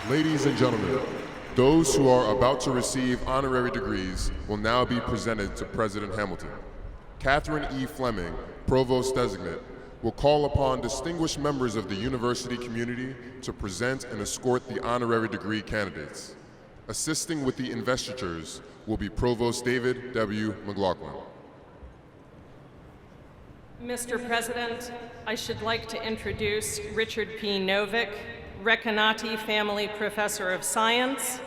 Ladies and gentlemen, those who are about to receive honorary degrees will now be presented to President Hamilton. Catherine E. Fleming, Provost Designate, will call upon distinguished members of the university community to present and escort the honorary degree candidates. Assisting with the investitures will be Provost David W. McLaughlin. Mr. President, I should like to introduce Richard P. Novick, Recanati Family Professor of Science,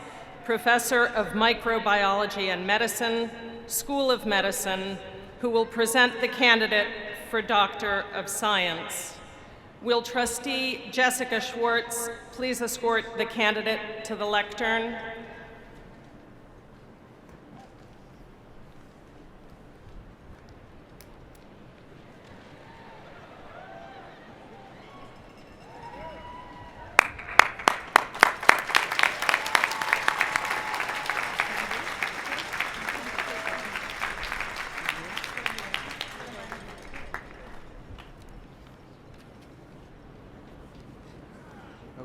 Professor of Microbiology and Medicine, School of Medicine, who will present the candidate for Doctor of Science. Will Trustee Jessica Schwartz please escort the candidate to the lectern?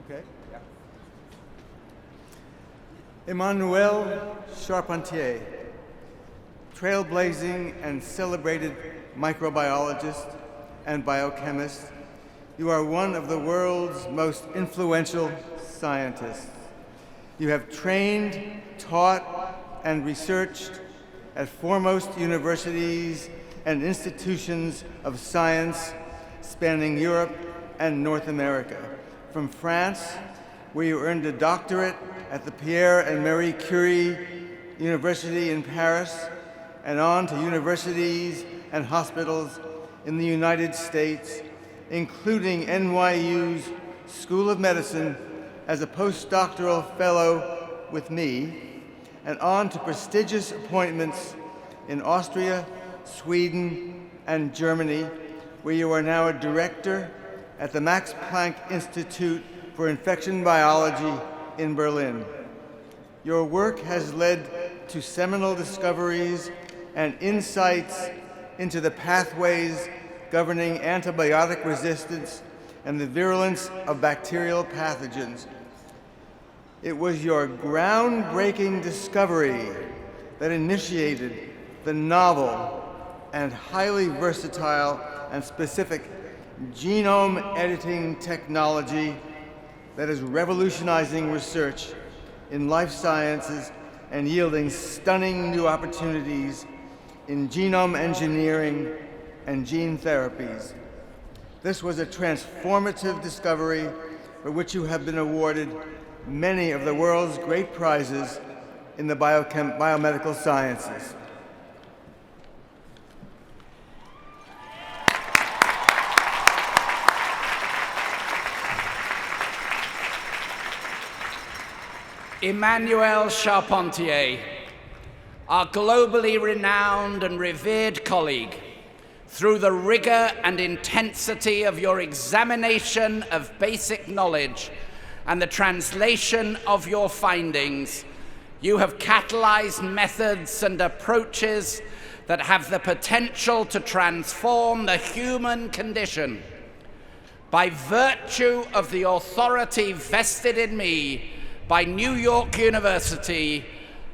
Okay. Yeah. Emmanuelle Charpentier, trailblazing and celebrated microbiologist and biochemist, you are one of the world's most influential scientists. You have trained, taught, and researched at foremost universities and institutions of science spanning Europe and North America. From France, where you earned a doctorate at the Pierre and Marie Curie University in Paris, and on to universities and hospitals in the United States, including NYU's School of Medicine as a postdoctoral fellow with me, and on to prestigious appointments in Austria, Sweden, and Germany, where you are now a director at the Max Planck Institute for Infection Biology in Berlin. Your work has led to seminal discoveries and insights into the pathways governing antibiotic resistance and the virulence of bacterial pathogens. It was your groundbreaking discovery that initiated the novel and highly versatile and specific genome editing technology that is revolutionizing research in life sciences and yielding stunning new opportunities in genome engineering and gene therapies. This was a transformative discovery for which you have been awarded many of the world's great prizes in the biomedical sciences. Emmanuelle Charpentier, our globally renowned and revered colleague, through the rigor and intensity of your examination of basic knowledge and the translation of your findings, you have catalyzed methods and approaches that have the potential to transform the human condition. By virtue of the authority vested in me by New York University,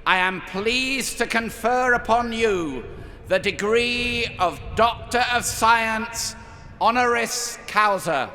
I am pleased to confer upon you the degree of Doctor of Science, honoris causa.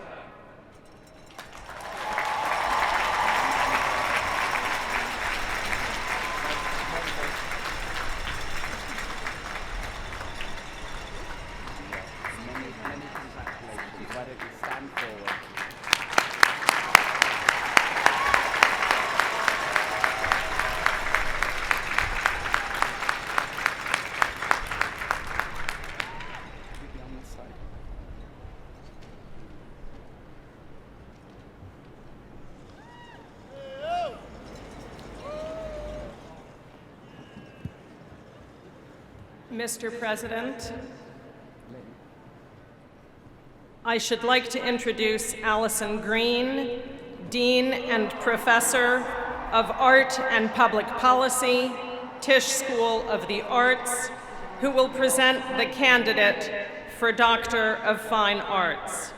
Mr. President, I should like to introduce Allison Green, Dean and Professor of Art and Public Policy, Tisch School of the Arts, who will present the candidate for Doctor of Fine Arts.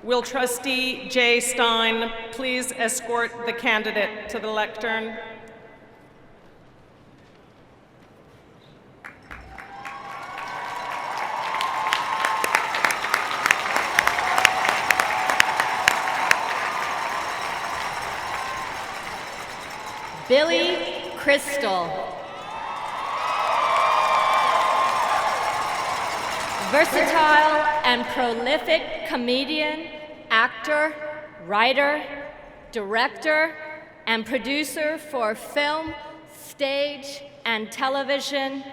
Will Trustee Jay Stein please escort the candidate to the lectern? Billy Crystal. Versatile and prolific comedian, actor, writer, director, and producer for film, stage, and television,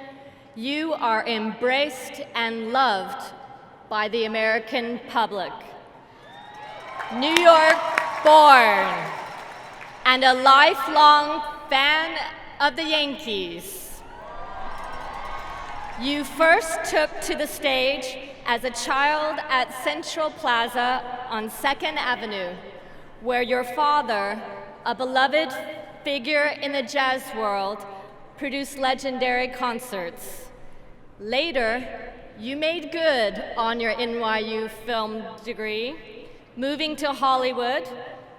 you are embraced and loved by the American public. New York born, and a lifelong fan of the Yankees. You first took to the stage as a child at Central Plaza on 2nd Avenue, where your father, a beloved figure in the jazz world, produced legendary concerts. Later, you made good on your NYU film degree, moving to Hollywood,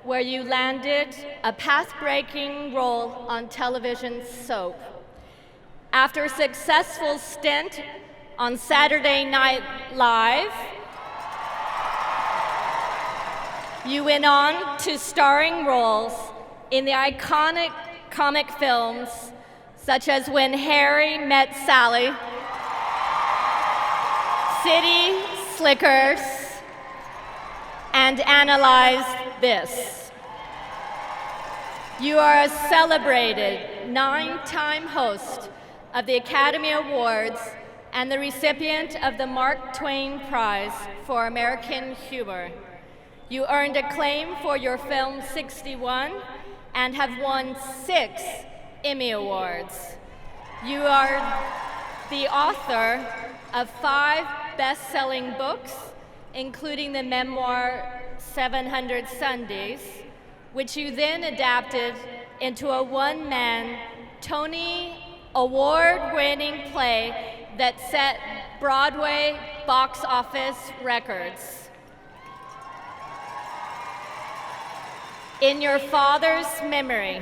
where you landed a path-breaking role on television soap. After a successful stint on Saturday Night Live, you went on to starring roles in the iconic comic films such as When Harry Met Sally, City Slickers, and Analyze This. You are a celebrated 9-time host of the Academy Awards and the recipient of the Mark Twain Prize for American Humor. You earned acclaim for your film 61 and have won 6 Emmy Awards. You are the author of 5 best-selling books, including the memoir 700 Sundays, which you then adapted into a one-man Tony Award-winning play that set Broadway box office records. In your father's memory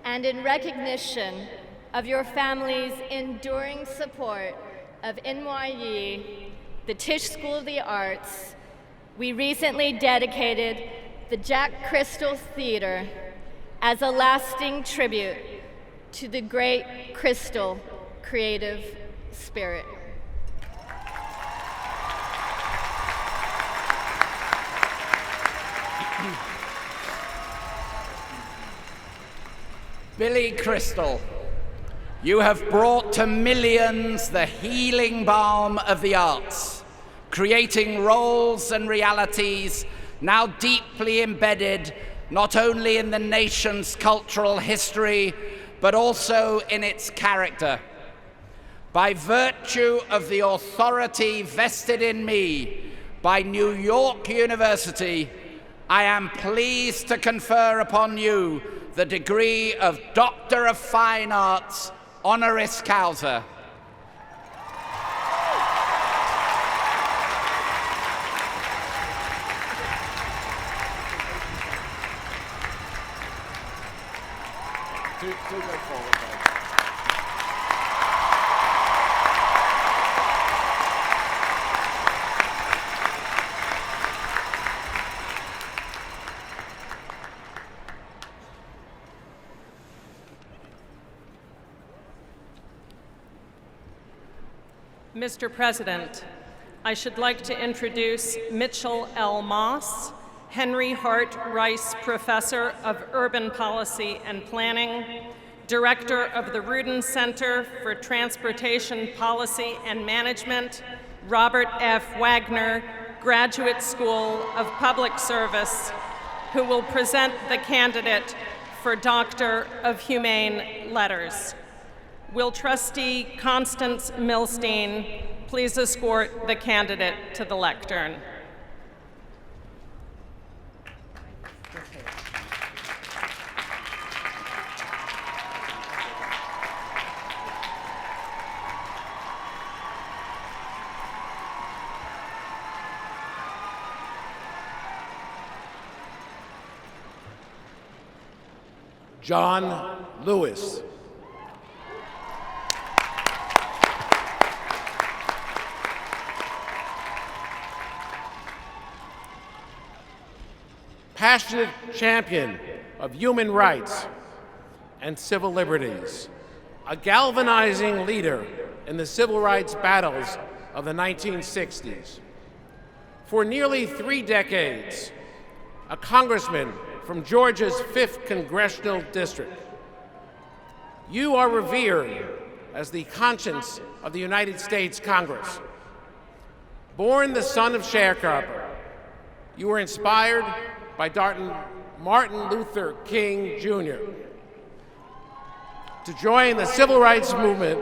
and in recognition of your family's enduring support of NYU, the Tisch School of the Arts, we recently dedicated the Jack Crystal Theater as a lasting tribute to the great Crystal creative spirit. Billy Crystal, you have brought to millions the healing balm of the arts, creating roles and realities now deeply embedded not only in the nation's cultural history, but also in its character. By virtue of the authority vested in me by New York University, I am pleased to confer upon you the degree of Doctor of Fine Arts, honoris causa. Do go forward, though. Mr. President, I should like to introduce Mitchell L. Moss, Henry Hart Rice Professor of Urban Policy and Planning, Director of the Rudin Center for Transportation Policy and Management, Robert F. Wagner, Graduate School of Public Service, who will present the candidate for Doctor of Humane Letters. Will Trustee Constance Milstein please escort the candidate to the lectern? John Lewis. Passionate champion of human rights and civil liberties, a galvanizing leader in the civil rights battles of the 1960s. For nearly 3 decades, a congressman from Georgia's 5th Congressional District, you are revered as the conscience of the United States Congress. Born the son of sharecropper, you were inspired by Martin Luther King Jr. to join the civil rights movement,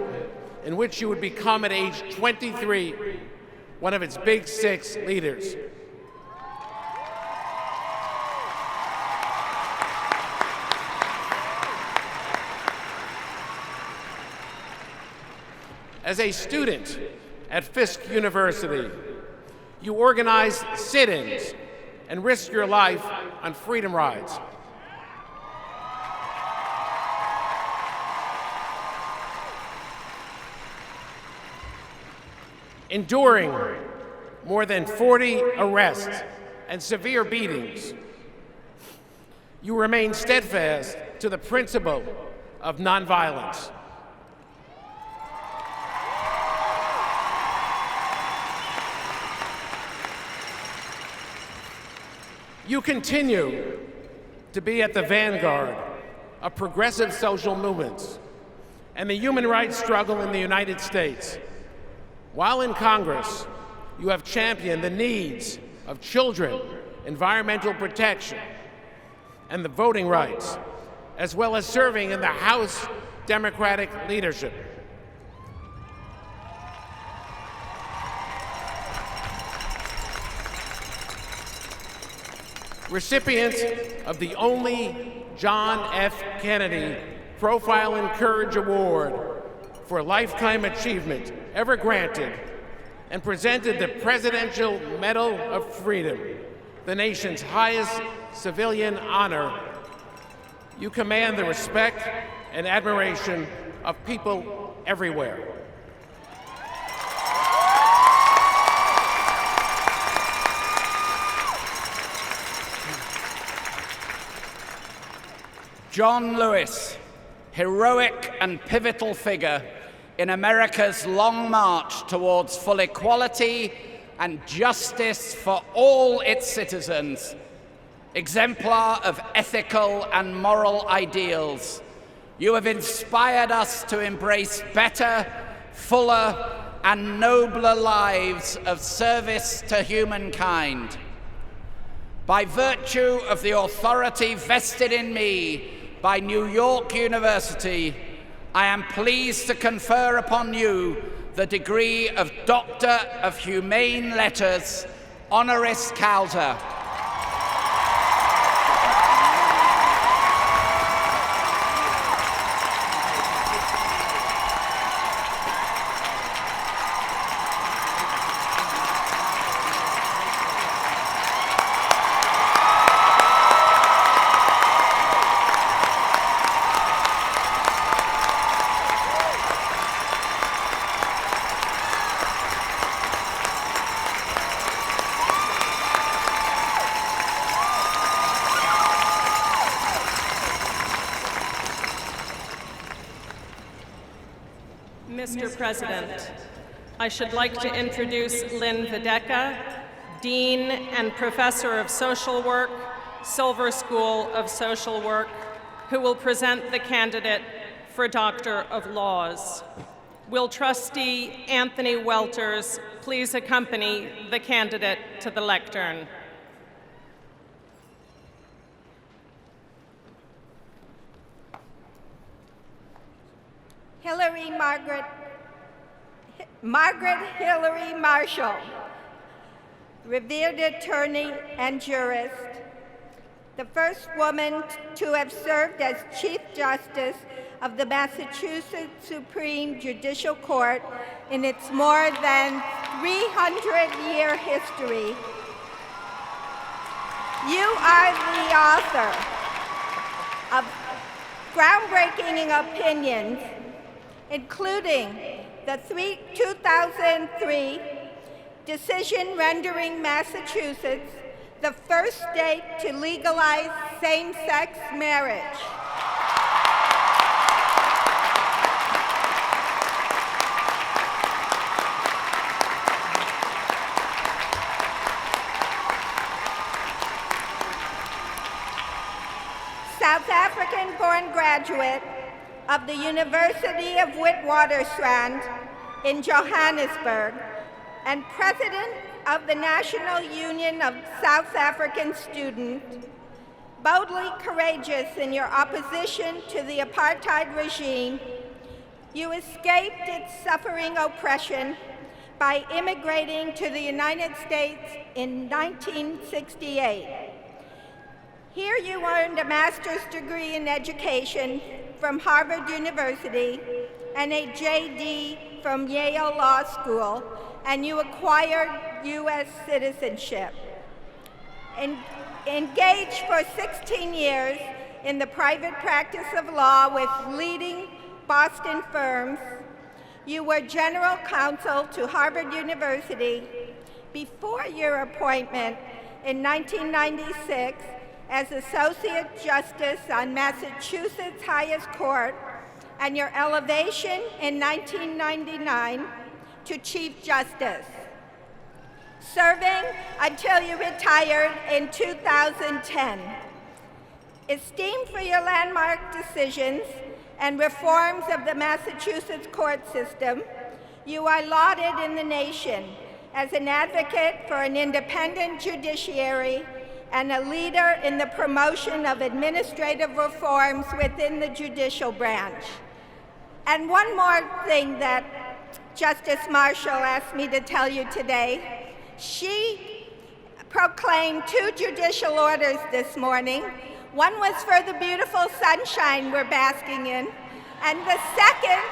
in which you would become at age 23 one of its Big Six leaders. As a student at Fisk University, you organized sit-ins and risked your life on freedom rides. Enduring more than 40 arrests and severe beatings, you remain steadfast to the principle of nonviolence. You continue to be at the vanguard of progressive social movements and the human rights struggle in the United States. While in Congress, you have championed the needs of children, environmental protection, and the voting rights, as well as serving in the House Democratic leadership. Recipient of the only John F. Kennedy Profile and Courage Award for lifetime achievement ever granted, and presented the Presidential Medal of Freedom, the nation's highest civilian honor, you command the respect and admiration of people everywhere. John Lewis, heroic and pivotal figure in America's long march towards full equality and justice for all its citizens, exemplar of ethical and moral ideals. You have inspired us to embrace better, fuller, and nobler lives of service to humankind. By virtue of the authority vested in me by New York University, I am pleased to confer upon you the degree of Doctor of Humane Letters, honoris causa. Mr. President, I should like to introduce Lynn Videka, Dean and Professor of Social Work, Silver School of Social Work, who will present the candidate for Doctor of Laws. Will Trustee Anthony Welters please accompany the candidate to the lectern? Margaret Hillary Marshall, revered attorney and jurist, the first woman to have served as Chief Justice of the Massachusetts Supreme Judicial Court in its more than 300-year history. You are the author of groundbreaking opinions, including the 2003 decision rendering Massachusetts the first state to legalize same-sex marriage. South African-born graduate of the University of Witwatersrand in Johannesburg and president of the National Union of South African Students, boldly courageous in your opposition to the apartheid regime, you escaped its suffering oppression by immigrating to the United States in 1968. Here you earned a master's degree in education from Harvard University and a JD from Yale Law School, and you acquired U.S. citizenship. Engaged for 16 years in the private practice of law with leading Boston firms, you were general counsel to Harvard University before your appointment in 1996 as Associate Justice on Massachusetts' highest court, and your elevation in 1999 to Chief Justice, serving until you retired in 2010. Esteemed for your landmark decisions and reforms of the Massachusetts court system, you are lauded in the nation as an advocate for an independent judiciary and a leader in the promotion of administrative reforms within the judicial branch. And one more thing that Justice Marshall asked me to tell you today. She proclaimed 2 judicial orders this morning. One was for the beautiful sunshine we're basking in, and the second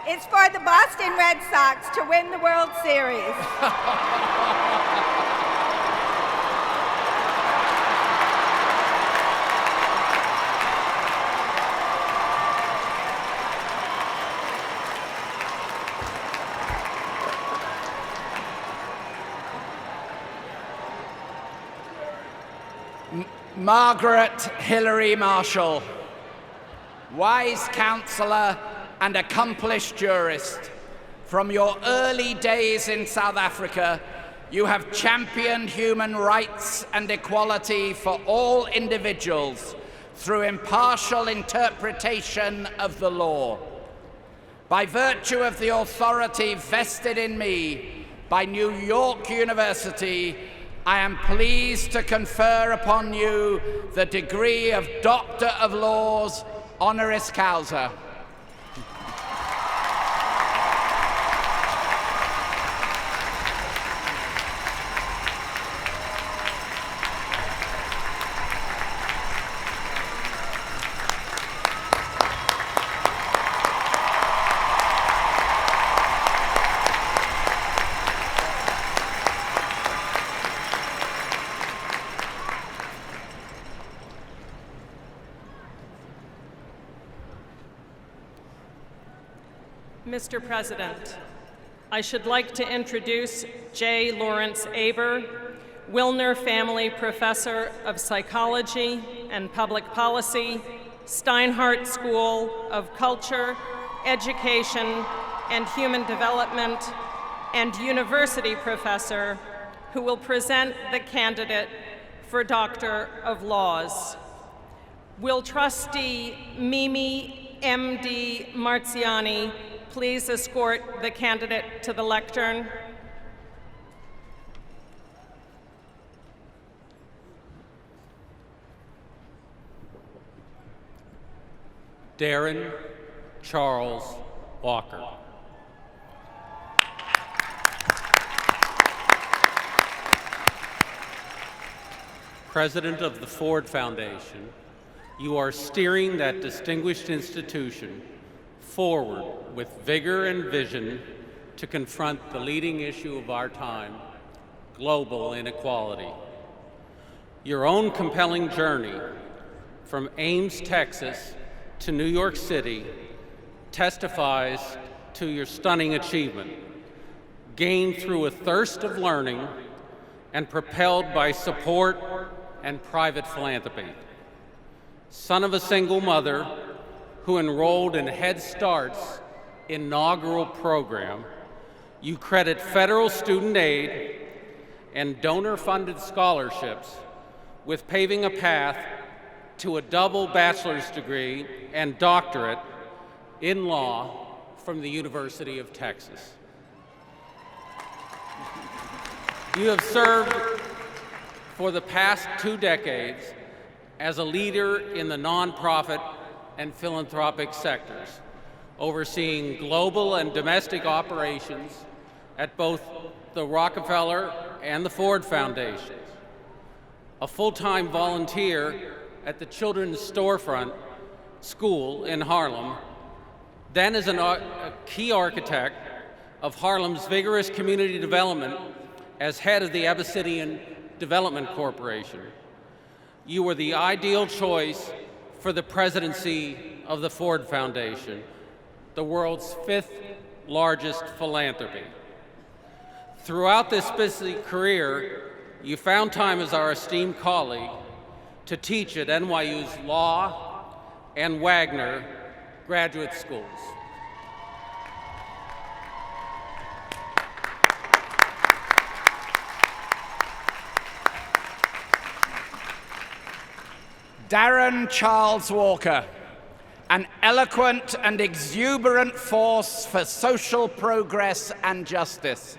is for the Boston Red Sox to win the World Series. Margaret Hillary Marshall, wise counselor and accomplished jurist, from your early days in South Africa, you have championed human rights and equality for all individuals through impartial interpretation of the law. By virtue of the authority vested in me by New York University, I am pleased to confer upon you the degree of Doctor of Laws, honoris causa. Mr. President, I should like to introduce J. Lawrence Aber, Wilner Family Professor of Psychology and Public Policy, Steinhardt School of Culture, Education, and Human Development, and University Professor, who will present the candidate for Doctor of Laws. Will Trustee Mimi M.D. Marziani please escort the candidate to the lectern? Darren Charles Walker. President of the Ford Foundation, you are steering that distinguished institution forward with vigor and vision to confront the leading issue of our time, global inequality. Your own compelling journey from Ames, Texas, to New York City testifies to your stunning achievement, gained through a thirst of learning and propelled by support and private philanthropy. Son of a single mother who enrolled in Head Start's inaugural program, you credit federal student aid and donor-funded scholarships with paving a path to a double bachelor's degree and doctorate in law from the University of Texas. You have served for the past 2 decades as a leader in the nonprofit and philanthropic sectors, overseeing global and domestic operations at both the Rockefeller and the Ford Foundations, a full-time volunteer at the Children's Storefront School in Harlem, then as a key architect of Harlem's vigorous community development as head of the Abyssinian Development Corporation. You were the ideal choice for the presidency of the Ford Foundation, the world's 5th largest philanthropy. Throughout this busy career, you found time as our esteemed colleague to teach at NYU's Law and Wagner graduate schools. Darren Charles Walker, an eloquent and exuberant force for social progress and justice.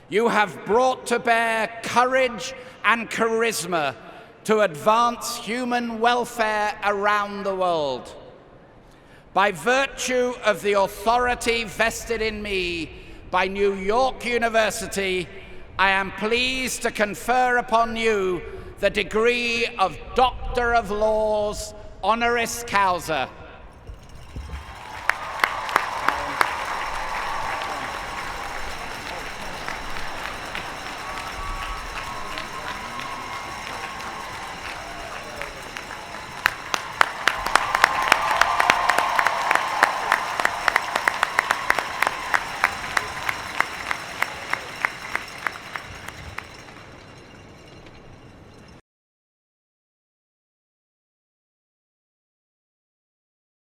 You have brought to bear courage and charisma to advance human welfare around the world. By virtue of the authority vested in me by New York University, I am pleased to confer upon you the degree of Doctor of Laws, honoris causa.